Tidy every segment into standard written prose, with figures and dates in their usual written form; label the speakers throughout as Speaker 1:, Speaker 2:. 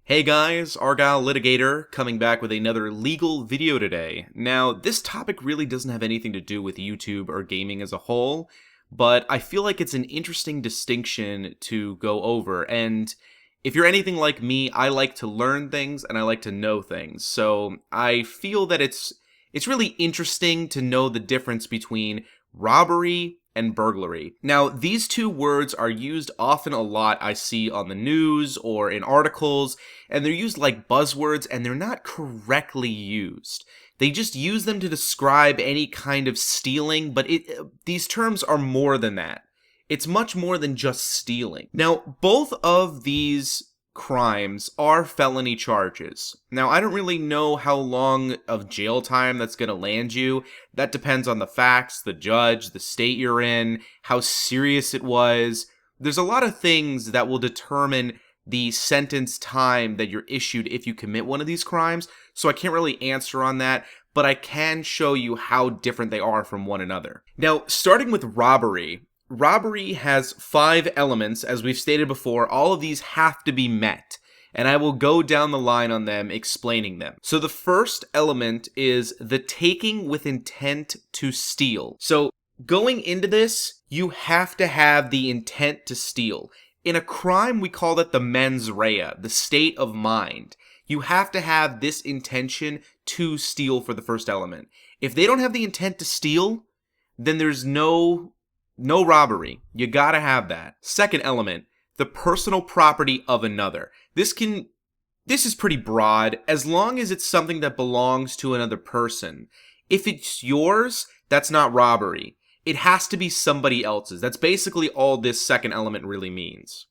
Speaker 1: Hey guys, Argyle Litigator coming back with another legal video today. Now, this topic really doesn't have anything to do with YouTube or gaming as a whole, but I feel like it's an interesting distinction to go over, and if you're anything like me, I like to learn things and I like to know things, so I feel that it's really interesting to know the difference between robbery and burglary. Now, these two words are used often a lot, I see on the news or in articles, and they're used like buzzwords, and they're not correctly used. They just use them to describe any kind of stealing, but these terms are more than that. It's much more than just stealing. Now, both of these crimes are felony charges. Now, I don't really know how long of jail time that's going to land you. That depends on the facts, the judge, the state you're in, how serious it was. There's a lot of things that will determine the sentence time that you're issued if you commit one of these crimes, so I can't really answer on that, but I can show you how different they are from one another. Now, starting with robbery. Robbery has 5 elements, as we've stated before. All of these have to be met, and I will go down the line on them, explaining them. So the first element is the taking with intent to steal. So going into this, you have to have the intent to steal. In a crime, we call that the mens rea, the state of mind. You have to have this intention to steal for the first element. If they don't have the intent to steal, then there's no robbery. You gotta have that. Second element, the personal property of another. This is pretty broad, as long as it's something that belongs to another person. If it's yours, that's not robbery. It has to be somebody else's. That's basically all this second element really means.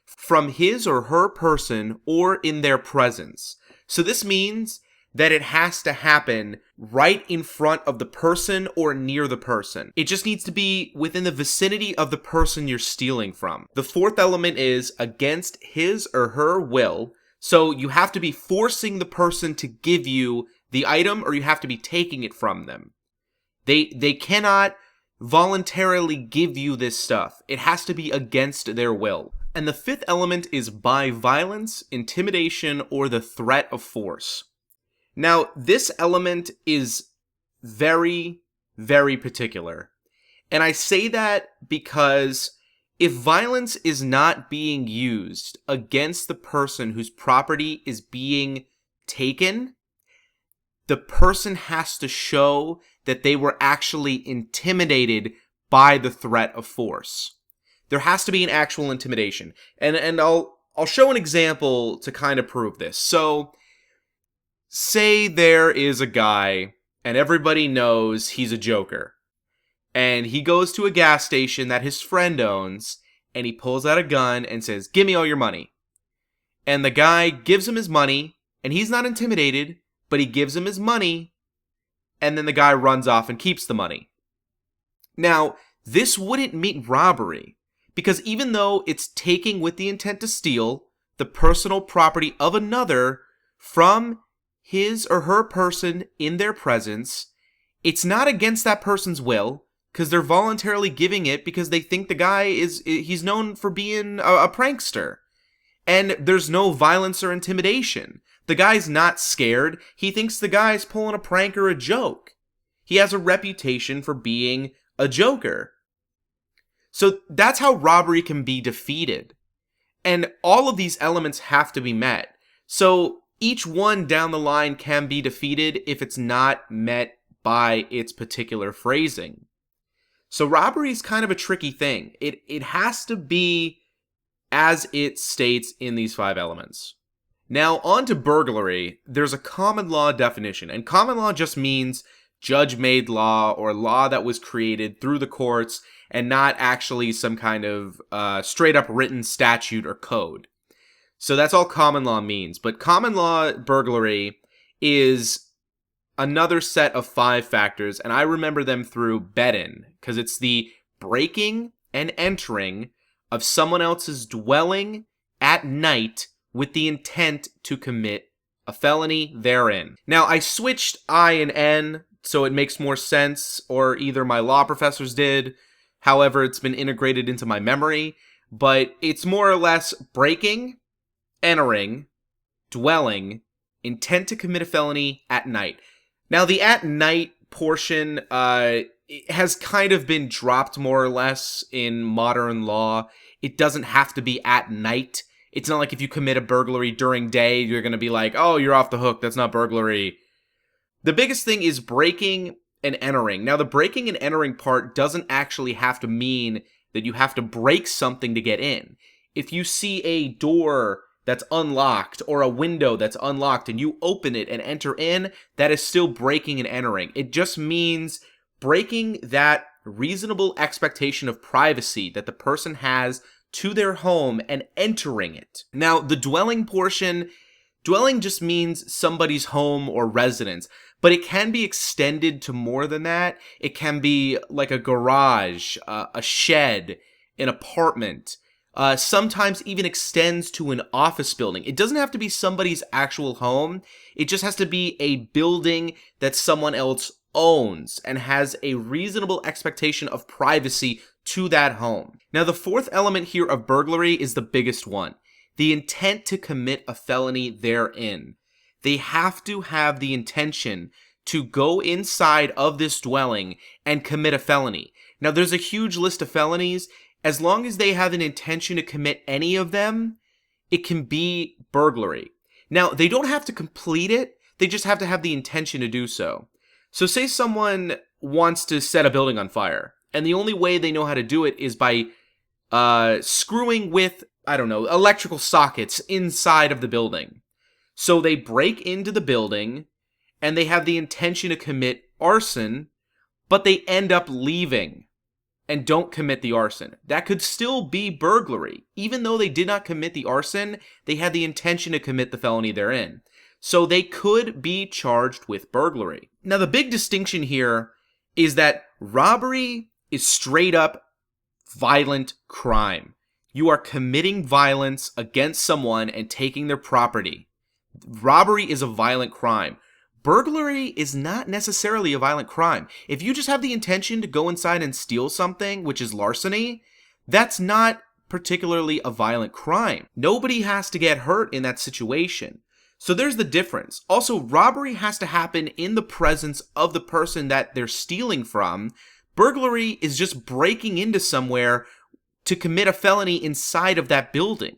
Speaker 1: From his or her person or in their presence. So this means that it has to happen right in front of the person or near the person. It just needs to be within the vicinity of the person you're stealing from. The fourth element is against his or her will. So you have to be forcing the person to give you the item, or you have to be taking it from them. They cannot voluntarily give you this stuff. It has to be against their will. And the fifth element is by violence, intimidation, or the threat of force. Now, this element is very, very particular. And I say that because if violence is not being used against the person whose property is being taken, the person has to show that they were actually intimidated by the threat of force. There has to be an actual intimidation. And I'll show an example to kind of prove this. So, say there is a guy, and everybody knows he's a joker, and he goes to a gas station that his friend owns, and he pulls out a gun and says, "Give me all your money." And the guy gives him his money, and he's not intimidated, but he gives him his money, and then the guy runs off and keeps the money. Now, this wouldn't meet robbery, because even though it's taking with the intent to steal the personal property of another from his or her person in their presence, it's not against that person's will, because they're voluntarily giving it because they think the guy he's known for being a prankster. And there's no violence or intimidation. The guy's not scared. He thinks the guy's pulling a prank or a joke. He has a reputation for being a joker. So that's how robbery can be defeated. And all of these elements have to be met. So each one down the line can be defeated if it's not met by its particular phrasing. So robbery is kind of a tricky thing. It has to be as it states in these 5 elements. Now, on to burglary. There's a common law definition, and common law just means judge-made law, or law that was created through the courts and not actually some kind of straight-up written statute or code. So that's all common law means. But common law burglary is another set of 5 factors, and I remember them through bedin, because it's the breaking and entering of someone else's dwelling at night with the intent to commit a felony therein. Now, I switched I and N so it makes more sense, or either my law professors did. However, it's been integrated into my memory. But it's more or less breaking, entering, dwelling, intent to commit a felony at night. Now, the at night portion it has kind of been dropped more or less in modern law. It doesn't have to be at night. It's not like if you commit a burglary during day, you're going to be like, oh, you're off the hook. That's not burglary. The biggest thing is breaking and entering. Now, the breaking and entering part doesn't actually have to mean that you have to break something to get in. If you see a door that's unlocked or a window that's unlocked and you open it and enter in, that is still breaking and entering. It just means breaking that reasonable expectation of privacy that the person has to their home and entering it. Now, the dwelling portion, dwelling just means somebody's home or residence, but it can be extended to more than that. It can be like a garage, a shed, an apartment. Sometimes even extends to an office building. It doesn't have to be somebody's actual home. It just has to be a building that someone else owns and has a reasonable expectation of privacy to that home. Now, the fourth element here of burglary is the biggest one. The intent to commit a felony therein. They have to have the intention to go inside of this dwelling and commit a felony. Now, there's a huge list of felonies. As long as they have an intention to commit any of them, it can be burglary. Now, they don't have to complete it. They just have to have the intention to do so. So say someone wants to set a building on fire, and the only way they know how to do it is by screwing with, electrical sockets inside of the building. So they break into the building, and they have the intention to commit arson, but they end up leaving and don't commit the arson. That could still be burglary. Even though they did not commit the arson, they had the intention to commit the felony therein. So they could be charged with burglary. Now, the big distinction here is that robbery is straight up violent crime. You are committing violence against someone and taking their property. Robbery is a violent crime. Burglary is not necessarily a violent crime. If you just have the intention to go inside and steal something, which is larceny, that's not particularly a violent crime. Nobody has to get hurt in that situation. So there's the difference. Also, robbery has to happen in the presence of the person that they're stealing from. Burglary is just breaking into somewhere to commit a felony inside of that building.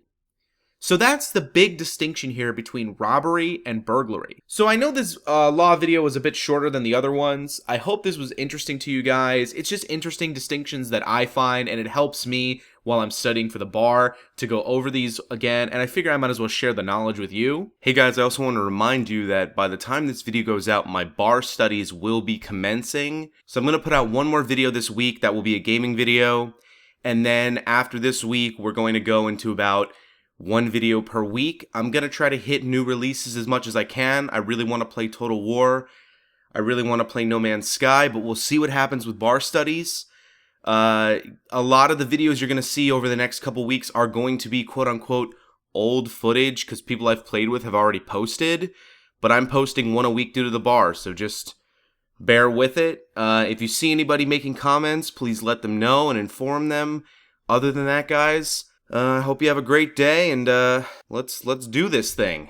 Speaker 1: So that's the big distinction here between robbery and burglary. So I know this law video was a bit shorter than the other ones. I hope this was interesting to you guys. It's just interesting distinctions that I find, and it helps me while I'm studying for the bar to go over these again, and I figure I might as well share the knowledge with you. Hey guys, I also want to remind you that by the time this video goes out, my bar studies will be commencing. So I'm going to put out one more video this week that will be a gaming video, and then after this week, we're going to go into about one video per week. I'm going to try to hit new releases as much as I can. I really want to play Total War. I really want to play No Man's Sky, but we'll see what happens with bar studies. A lot of the videos you're going to see over the next couple weeks are going to be quote-unquote old footage because people I've played with have already posted, but I'm posting one a week due to the bar, so just bear with it. If you see anybody making comments, please let them know and inform them. Other than that, guys, I hope you have a great day, and let's do this thing.